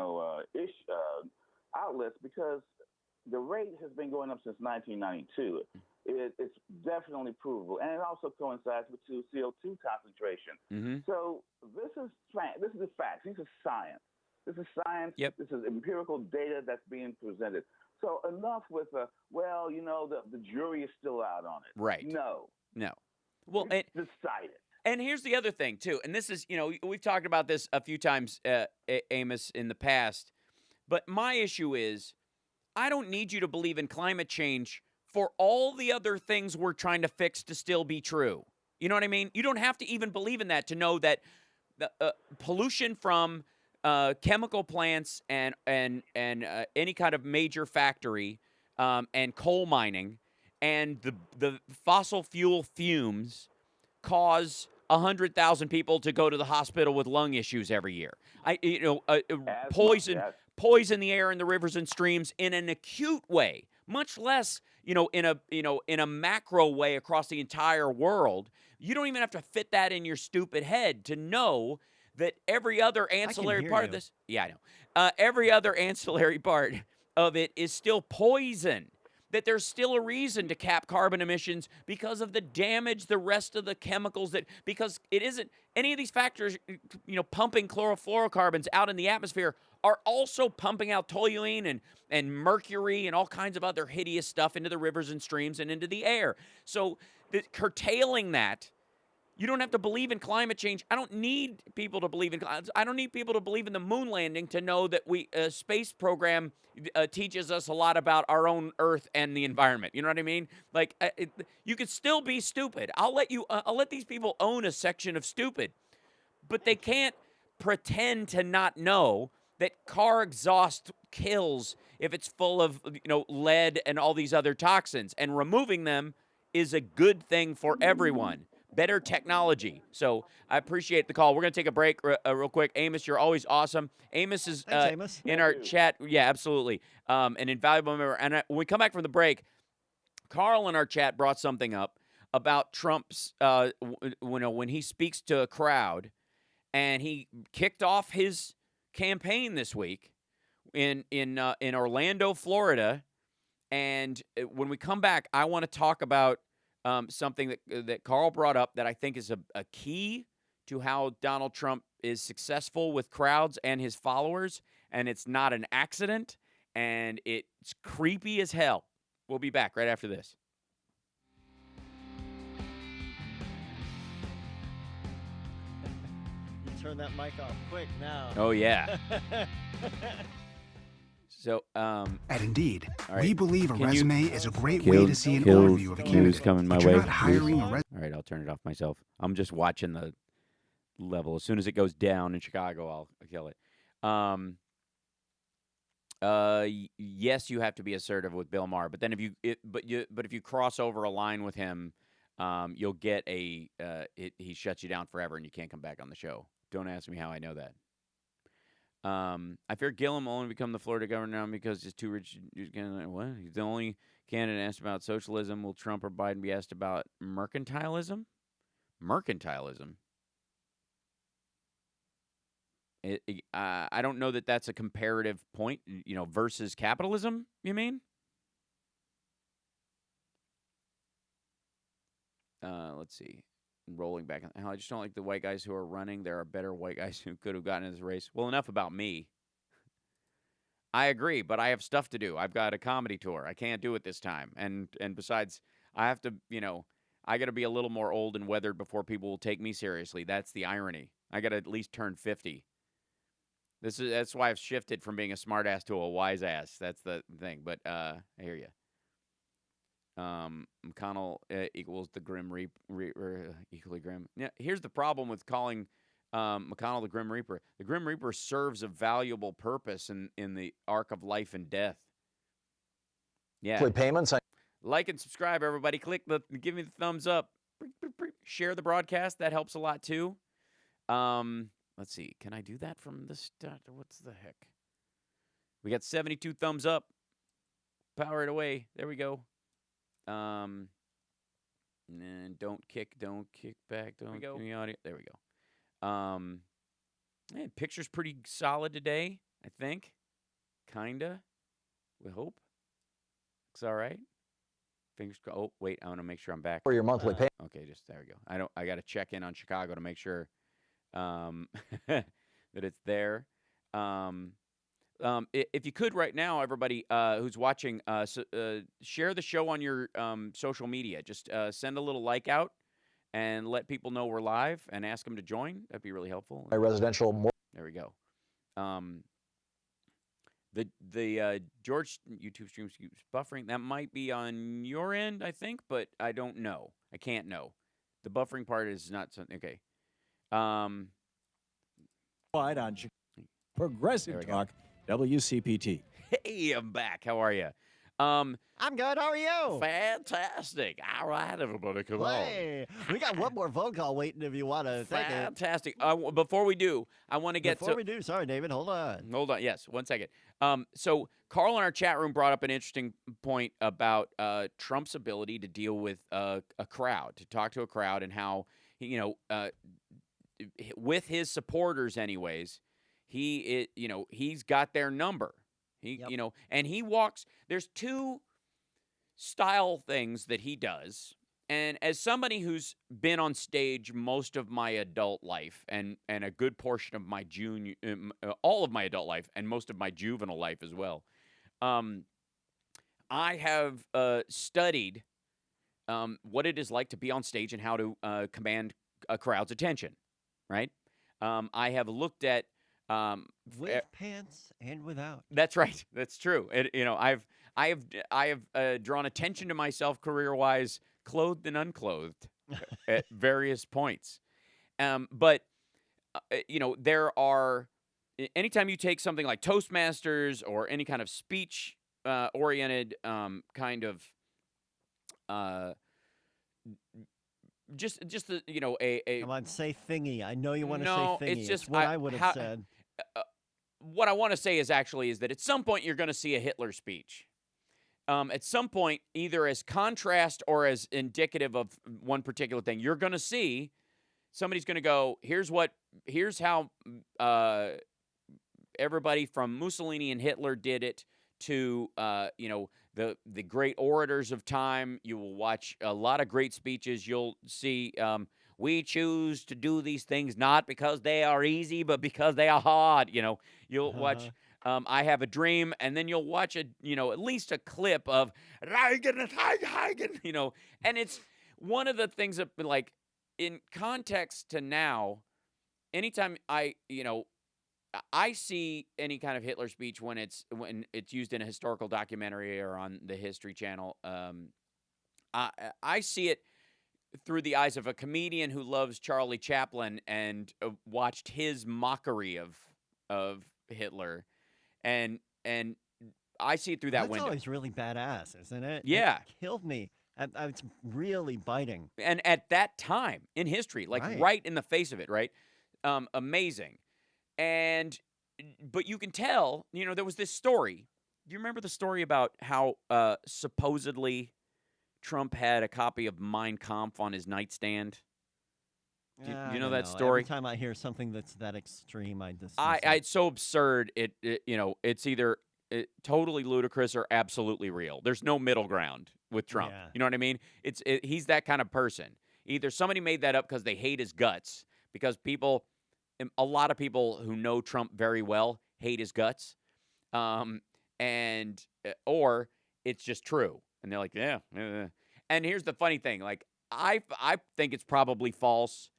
outlets, because the rate has been going up since 1992. It's definitely provable, and it also coincides with CO2 concentration. Mm-hmm. So this is the facts. This is science. This is science. Yep. This is empirical data that's being presented. So enough with the jury is still out on it. Right. No. Well, It's decided. And here's the other thing, too. And this is, we've talked about this a few times, Amos, in the past. But my issue is, I don't need you to believe in climate change for all the other things we're trying to fix to still be true. You know what I mean? You don't have to even believe in that to know that the pollution from chemical plants and any kind of major factory and coal mining and the fossil fuel fumes cause 100,000 people to go to the hospital with lung issues every year. Poison the air in the rivers and streams in an acute way, much less, in a macro way across the entire world. You don't even have to fit that in your stupid head to know that every other ancillary part of this, every other ancillary part of it is still poison. That there's still a reason to cap carbon emissions because of the damage, the rest of the chemicals because it isn't any of these factors, pumping chlorofluorocarbons out in the atmosphere are also pumping out toluene and mercury and all kinds of other hideous stuff into the rivers and streams and into the air. So curtailing that, you don't have to believe in climate change. I don't need people to believe in. I don't need people to believe in the moon landing to know that space program teaches us a lot about our own Earth and the environment. You know what I mean? Like you could still be stupid. I'll let these people own a section of stupid, but they can't pretend to not know that car exhaust kills if it's full of lead and all these other toxins, and removing them is a good thing for everyone. better technology. So I appreciate the call. We're going to take a break real quick. Amos, you're always awesome. Amos is Thanks, Amos. in our chat. Yeah, absolutely. An invaluable member. And when we come back from the break, Carl in our chat brought something up about Trump's, when he speaks to a crowd, and he kicked off his campaign this week in Orlando, Florida. And when we come back, I want to talk about something that Carl brought up that I think is a key to how Donald Trump is successful with crowds and his followers, and it's not an accident, and it's creepy as hell. We'll be back right after this. You turn that mic off quick now. Oh, yeah. So, At Indeed, all right. we believe a Can resume is a great way to see an overview of a candidate. Coming my but way. you're not hiring a All right, I'll turn it off myself. I'm just watching the level. As soon as it goes down in Chicago, I'll kill it. Yes, you have to be assertive with Bill Maher, but then if you cross over a line with him, you'll get he shuts you down forever and you can't come back on the show. Don't ask me how I know that. I fear Gillum will only become the Florida governor now because he's too rich. What? He's the only candidate asked about socialism. Will Trump or Biden be asked about mercantilism? Mercantilism. I don't know that that's a comparative point, versus capitalism, you mean? Let's see. Rolling back. I just don't like the white guys who are running. There are better white guys who could have gotten in this race. Well, enough about me. I agree, but I have stuff to do. I've got a comedy tour. I can't do it this time. And besides, I have to, I got to be a little more old and weathered before people will take me seriously. That's the irony. I got to at least turn 50. That's why I've shifted from being a smart ass to a wise ass. That's the thing. But I hear you. McConnell equals the Grim Reaper, equally grim. Yeah, here's the problem with calling McConnell the Grim Reaper. The Grim Reaper serves a valuable purpose in the arc of life and death. Yeah. Payments. Like and subscribe, everybody. Give me the thumbs up. Share the broadcast. That helps a lot too. Let's see. Can I do that from the start? What's the heck? We got 72 thumbs up. Power it away. There we go. And don't kick back. Don't give me audio. There we go. Picture's pretty solid today, I think. Kinda. We hope. Looks all right. Fingers crossed. Oh, wait, I want to make sure I'm back. For your monthly pay. Okay, just there we go. I got to check in on Chicago to make sure that it's there. If you could right now, everybody who's watching, share the show on your social media. Just send a little like out and let people know we're live and ask them to join. That'd be really helpful. My residential. There we go. The George YouTube stream keeps buffering. That might be on your end, I think, but I don't know. I can't know. The buffering part is not something. Okay. On Progressive Talk, WCPT. Hey, I'm back. How are you? I'm good. How are you? Fantastic. All right, everybody, come Hey, we got one more phone call waiting if you want to take it. Fantastic. Before we do, I want to get Before we do, sorry, David, hold on. Hold on. Yes, 1 second. So Carl in our chat room brought up an interesting point about Trump's ability to deal with a crowd, to talk to a crowd, and how with his supporters, anyways, he's got their number. And he walks. There's two style things that he does. And as somebody who's been on stage most of my adult life and a good portion of my all of my adult life and most of my juvenile life as well, I have studied what it is like to be on stage and how to command a crowd's attention, right? I have looked at with pants and without. That's right. That's true. I have drawn attention to myself career-wise, clothed and unclothed, at various points. But there are. Anytime you take something like Toastmasters or any kind of speech oriented kind of just the, a Come on, say thingy. I know you want to no, say thingy. it's just what I would have said. What I want to say is that at some point you're going to see a Hitler speech. At some point, either as contrast or as indicative of one particular thing, you're going to see somebody's going to go, here's how everybody from Mussolini and Hitler did it to, the great orators of time. You will watch a lot of great speeches. You'll see, we choose to do these things not because they are easy, but because they are hard. You'll watch I Have a Dream, and then you'll watch at least a clip of Reigen, and it's one of the things that, like, in context to now, anytime I see any kind of Hitler speech when it's used in a historical documentary or on the History Channel, I see it through the eyes of a comedian who loves Charlie Chaplin and watched his mockery of Hitler, and I see it through that window. That's always really badass, isn't it? Yeah, it killed me. It's really biting. And at that time in history, like right in the face of it, right? Amazing. But you can tell, there was this story. Do you remember the story about how supposedly Trump had a copy of Mein Kampf on his nightstand? Do you know that story? Every time I hear something that's that extreme, I dismiss it. It's so absurd. It's either totally ludicrous or absolutely real. There's no middle ground with Trump. Yeah. You know what I mean? He's that kind of person. Either somebody made that up because they hate his guts, because a lot of people who know Trump very well hate his guts, or it's just true, and they're like, yeah. And here's the funny thing: like, I think it's probably false,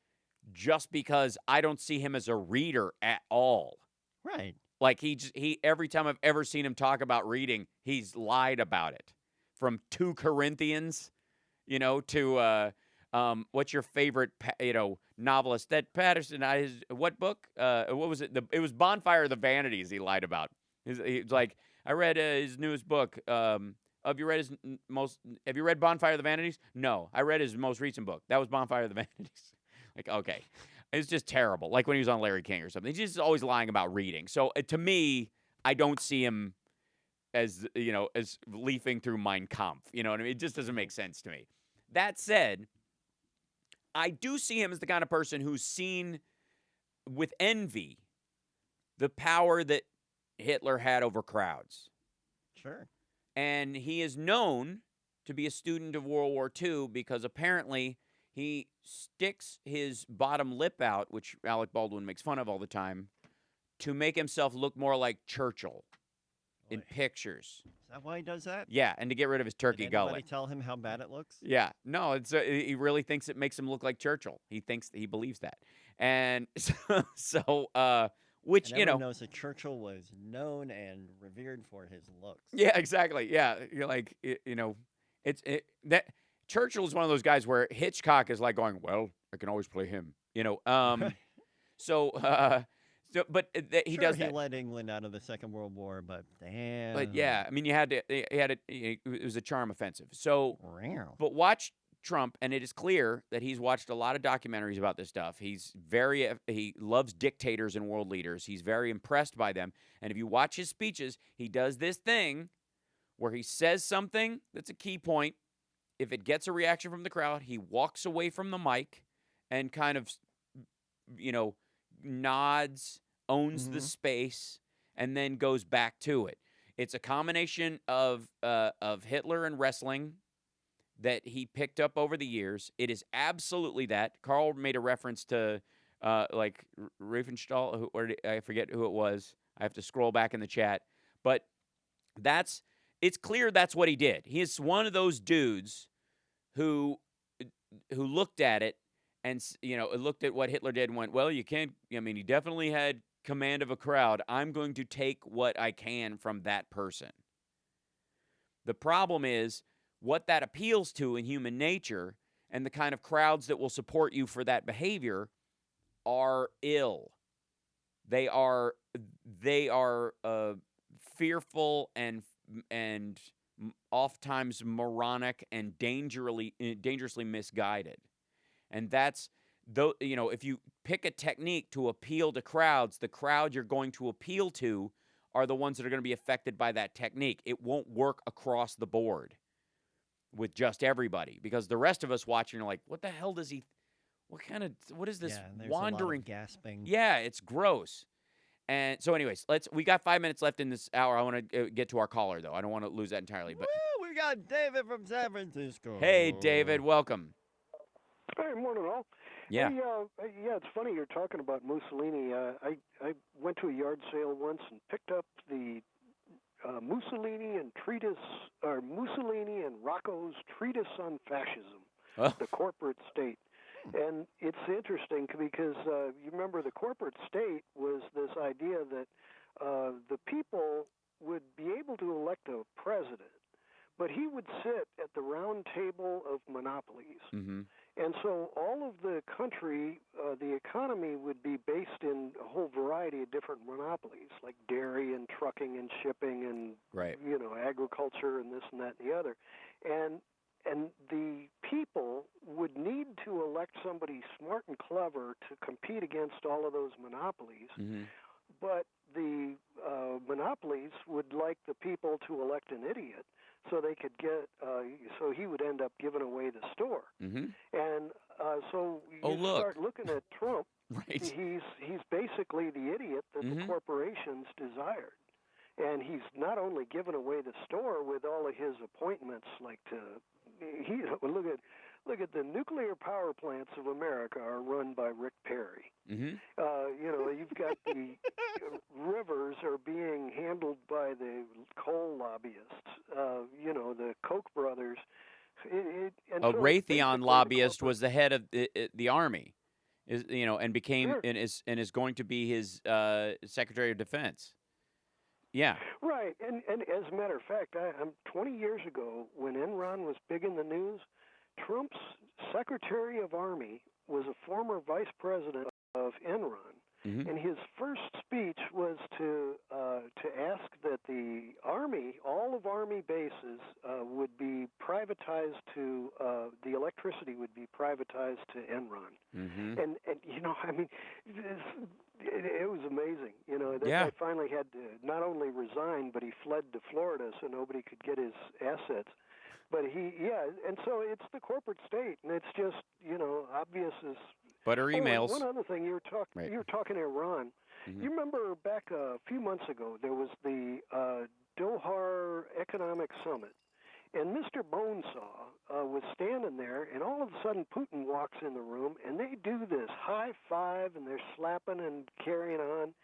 just because I don't see him as a reader at all. Right. Like, he every time I've ever seen him talk about reading, he's lied about it. From 2 Corinthians, to what's your favorite, novelist? That Patterson, what book? What was it? It was Bonfire of the Vanities he lied about. He's like, I read his newest book. Have you read Bonfire of the Vanities? No, I read his most recent book. That was Bonfire of the Vanities. Like, okay. It's just terrible. Like when he was on Larry King or something. He's just always lying about reading. So to me, I don't see him as leafing through Mein Kampf. You know what I mean? It just doesn't make sense to me. That said, I do see him as the kind of person who's seen with envy the power that Hitler had over crowds. Sure. And he is known to be a student of World War II because apparently he sticks his bottom lip out, which Alec Baldwin makes fun of all the time, to make himself look more like Churchill in pictures. Is that why he does that? Yeah, and to get rid of his turkey Did gullet. anybody tell him how bad it looks? Yeah, no, he really thinks it makes him look like Churchill. He believes that, and which and everyone knows that Churchill was known and revered for his looks. Yeah, exactly. Yeah, you're like that. Churchill is one of those guys where Hitchcock is like going, well, I can always play him. He does that. He led England out of the Second World War, but damn. But yeah, I mean, it was a charm offensive. So, but watch Trump, and it is clear that he's watched a lot of documentaries about this stuff. He loves dictators and world leaders. He's very impressed by them. And if you watch his speeches, he does this thing where he says something that's a key point. If it gets a reaction from the crowd, he walks away from the mic and kind of, nods, owns the space, and then goes back to it. It's a combination of Hitler and wrestling that he picked up over the years. It is absolutely that. Carl made a reference to like Riefenstahl, I forget who it was. I have to scroll back in the chat. But it's clear that's what he did. He is one of those dudes who looked at it and, looked at what Hitler did and went, well, you can't, he definitely had command of a crowd. I'm going to take what I can from that person. The problem is what that appeals to in human nature and the kind of crowds that will support you for that behavior are ill. They are fearful and oftentimes moronic and dangerously misguided. And that's, though, if you pick a technique to appeal to crowds, the crowd you're going to appeal to are the ones that are going to be affected by that technique. It won't work across the board with just everybody, because the rest of us watching are like, what the hell does he, what is this Yeah, and there's wandering? a lot of gasping. Yeah, it's gross. And so anyways, we got 5 minutes left in this hour. I want to get to our caller, though. I don't want to lose that entirely. But Woo, we got David from San Francisco. hey, David, welcome. Hey, morning all. Yeah. Hey, yeah, it's funny you're talking about Mussolini. I went to a yard sale once and picked up the Mussolini and Rocco's treatise on fascism, the corporate state. And it's interesting because you remember the corporate state was this idea that the people would be able to elect a president, but he would sit at the round table of monopolies. Mm-hmm. And so all of the country, the economy would be based in a whole variety of different monopolies, like dairy and trucking and shipping and, agriculture and this and that and the other. And the people would need to elect somebody smart and clever to compete against all of those monopolies. Mm-hmm. But the monopolies would like the people to elect an idiot, so they could get. So he would end up giving away the store. Mm-hmm. And so you start looking at Trump. Right. He's basically the idiot that the corporations desired. And he's not only given away the store with all of his appointments, look at the nuclear power plants of America are run by Rick Perry. Mm-hmm. You've got the rivers are being handled by the coal lobbyists. The Koch brothers. Raytheon lobbyist was the head of the Army, and became and is going to be his Secretary of Defense. Yeah. Right, and as a matter of fact, I'm 20 years ago when Enron was big in the news, Trump's Secretary of Army was a former vice president of Enron, and his first speech was to ask that the Army, all of Army bases, would be privatized to the electricity would be privatized to Enron, and it was amazing. That guy finally had to not only resign, but he fled to Florida so nobody could get his assets. But and so it's the corporate state, and it's just obvious as. But her emails. One other thing, you were talking Iran. You remember back a few months ago there was the Doha Economic Summit, and Mr. Bonesaw was standing there, and all of a sudden Putin walks in the room, and they do this high five, and they're slapping and carrying on.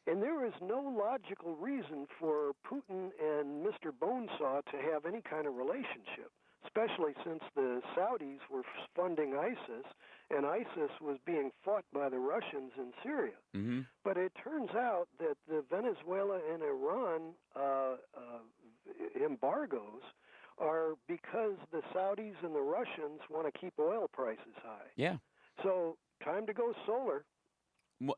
And there is no logical reason for Putin and Mr. Bonesaw to have any kind of relationship, especially since the Saudis were funding ISIS, and ISIS was being fought by the Russians in Syria. Mm-hmm. But it turns out that the Venezuela and Iran embargoes are because the Saudis and the Russians want to keep oil prices high. Yeah. So time to go solar.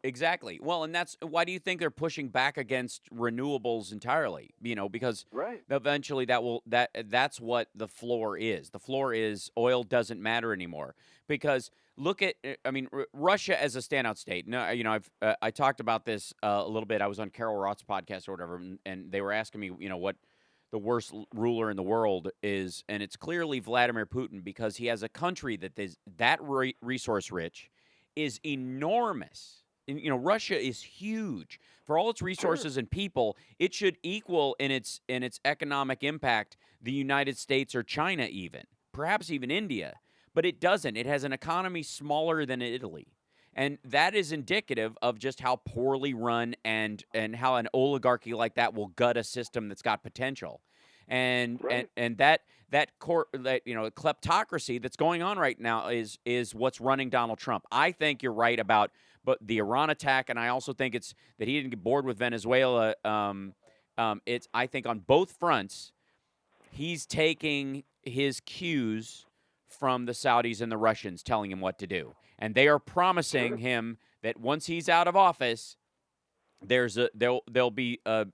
Exactly. Well, and that's why do you think they're pushing back against renewables entirely? Because eventually that's what the floor is. The floor is oil doesn't matter anymore. Because look at, Russia as a standout state. No, I talked about this a little bit. I was on Carol Roth's podcast or whatever, and they were asking me, what the worst ruler in the world is, and it's clearly Vladimir Putin, because he has a country that is that resource rich, is enormous. Russia is huge. For all its resources and people, it should equal in its economic impact the United States or China even, perhaps even India. But it doesn't. It has an economy smaller than Italy. And that is indicative of just how poorly run and how an oligarchy like that will gut a system that's got potential. And that kleptocracy that's going on right now is what's running Donald Trump. I think you're right about the Iran attack, and I also think it's that he didn't get bored with Venezuela. I think on both fronts, he's taking his cues from the Saudis and the Russians, telling him what to do, and they are promising him that once he's out of office, there'll be a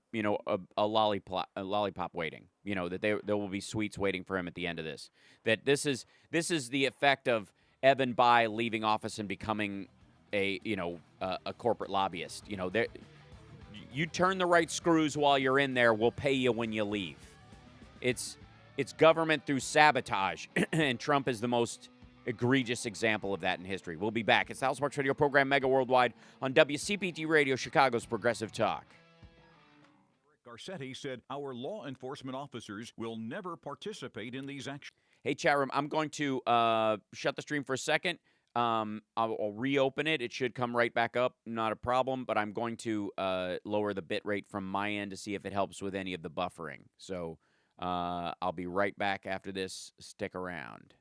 lollipop waiting. That there will be sweets waiting for him at the end of this. That this is the effect of ebb and by leaving office and becoming a corporate lobbyist. You turn the right screws while you're in there, we'll pay you when you leave. It's government through sabotage, and Trump is the most egregious example of that in history. We'll be back. It's the House Sparks Radio program, Mega Worldwide, on WCPT Radio, Chicago's Progressive Talk. Garcetti said our law enforcement officers will never participate in these actions. Hey, chat room, I'm going to shut the stream for a second. I'll reopen it. It should come right back up. Not a problem, but I'm going to lower the bit rate from my end to see if it helps with any of the buffering. So I'll be right back after this. Stick around.